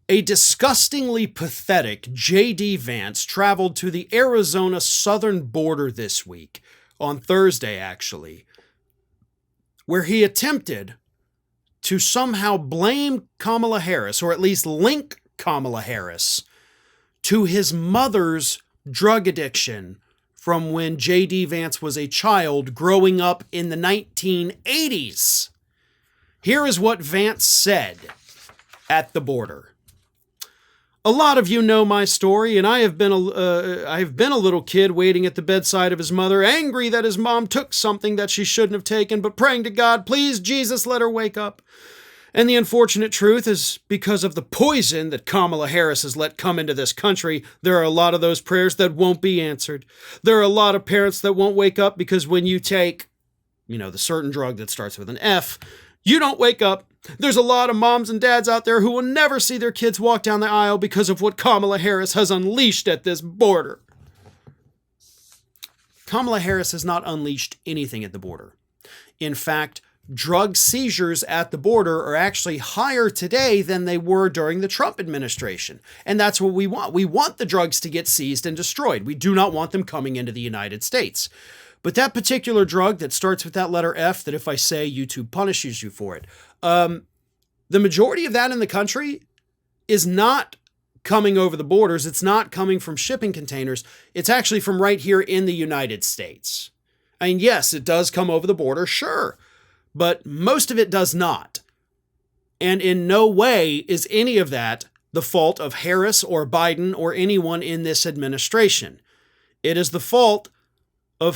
A disgustingly pathetic J.D. Vance traveled to the Arizona southern border this week, on Thursday actually, where he attempted to somehow blame Kamala Harris, or at least link Kamala Harris, to his mother's drug addiction from when J.D. Vance was a child growing up in the 1980s. Here is what Vance said at the border. A lot of you know my story, and I have been a little kid waiting at the bedside of his mother, angry that his mom took something that she shouldn't have taken, but praying to God, please, Jesus, let her wake up. And the unfortunate truth is, because of the poison that Kamala Harris has let come into this country, there are a lot of those prayers that won't be answered. There are a lot of parents that won't wake up because when you take, the certain drug that starts with an F, you don't wake up. There's a lot of moms and dads out there who will never see their kids walk down the aisle because of what Kamala Harris has unleashed at this border. Kamala Harris has not unleashed anything at the border. In fact, drug seizures at the border are actually higher today than they were during the Trump administration. And that's what we want. We want the drugs to get seized and destroyed. We do not want them coming into the United States. But that particular drug that starts with that letter F, that if I say, YouTube punishes you for it, the majority of that in the country is not coming over the borders. It's not coming from shipping containers. It's actually from right here in the United States. I mean, yes, it does come over the border, sure, but most of it does not. And in no way is any of that the fault of Harris or Biden or anyone in this administration. It is the fault of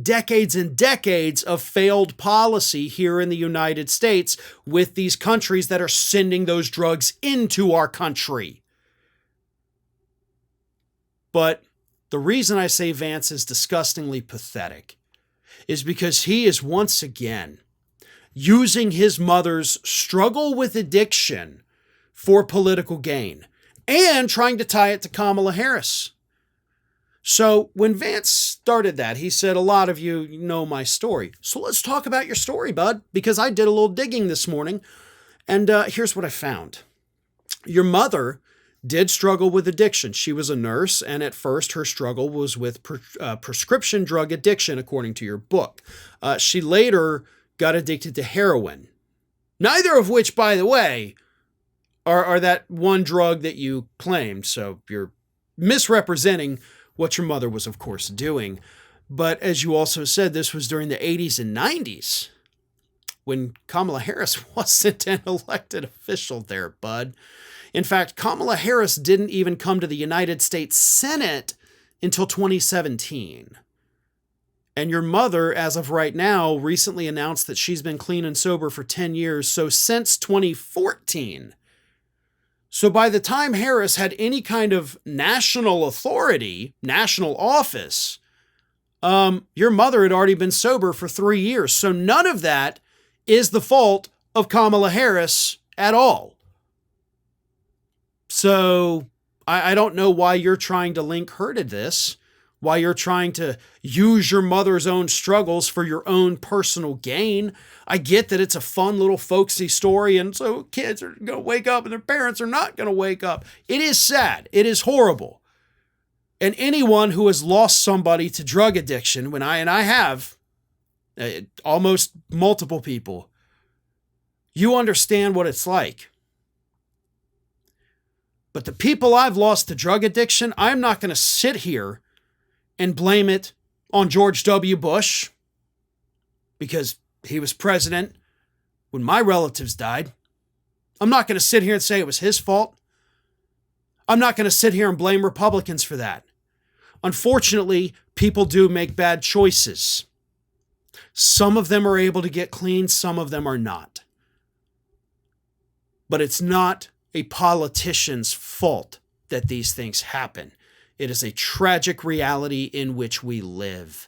decades and decades of failed policy here in the United States with these countries that are sending those drugs into our country. But the reason I say Vance is disgustingly pathetic is because he is once again using his mother's struggle with addiction for political gain and trying to tie it to Kamala Harris. So when Vance started that, he said, a lot of you know my story. So let's talk about your story, bud, because I did a little digging this morning, and here's what I found. Your mother did struggle with addiction. She was a nurse, and at first her struggle was with prescription drug addiction, according to your book. She later got addicted to heroin, neither of which, by the way, are that one drug that you claimed. So you're misrepresenting what your mother was, of course, doing. But as you also said, this was during the 80s and 90s when Kamala Harris wasn't an elected official there, bud. In fact, Kamala Harris didn't even come to the United States Senate until 2017. And your mother, as of right now, recently announced that she's been clean and sober for 10 years, so since 2014. So by the time Harris had any kind of national authority, national office, your mother had already been sober for 3 years. So none of that is the fault of Kamala Harris at all. So I don't know why you're trying to link her to this, why you're trying to use your mother's own struggles for your own personal gain. I get that it's a fun little folksy story, and so kids are going to wake up and their parents are not going to wake up. It is sad. It is horrible. And anyone who has lost somebody to drug addiction, I have almost multiple people, you understand what it's like. But the people I've lost to drug addiction, I'm not going to sit here and blame it on George W. Bush because he was president when my relatives died. I'm not going to sit here and say it was his fault. I'm not going to sit here and blame Republicans for that. Unfortunately, people do make bad choices. Some of them are able to get clean, some of them are not. But it's not a politician's fault that these things happen. It is a tragic reality in which we live.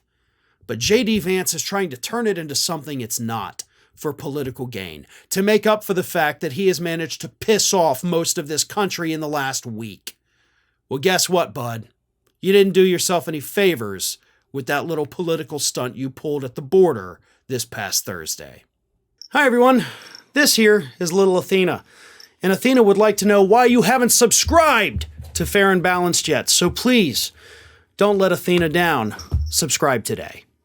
But J.D. Vance is trying to turn it into something it's not for political gain, to make up for the fact that he has managed to piss off most of this country in the last week. Well, guess what, bud? You didn't do yourself any favors with that little political stunt you pulled at the border this past Thursday. Hi, everyone. This here is little Athena. And Athena would like to know why you haven't subscribed to Fair and Balanced yet. So please, don't let Athena down. Subscribe today.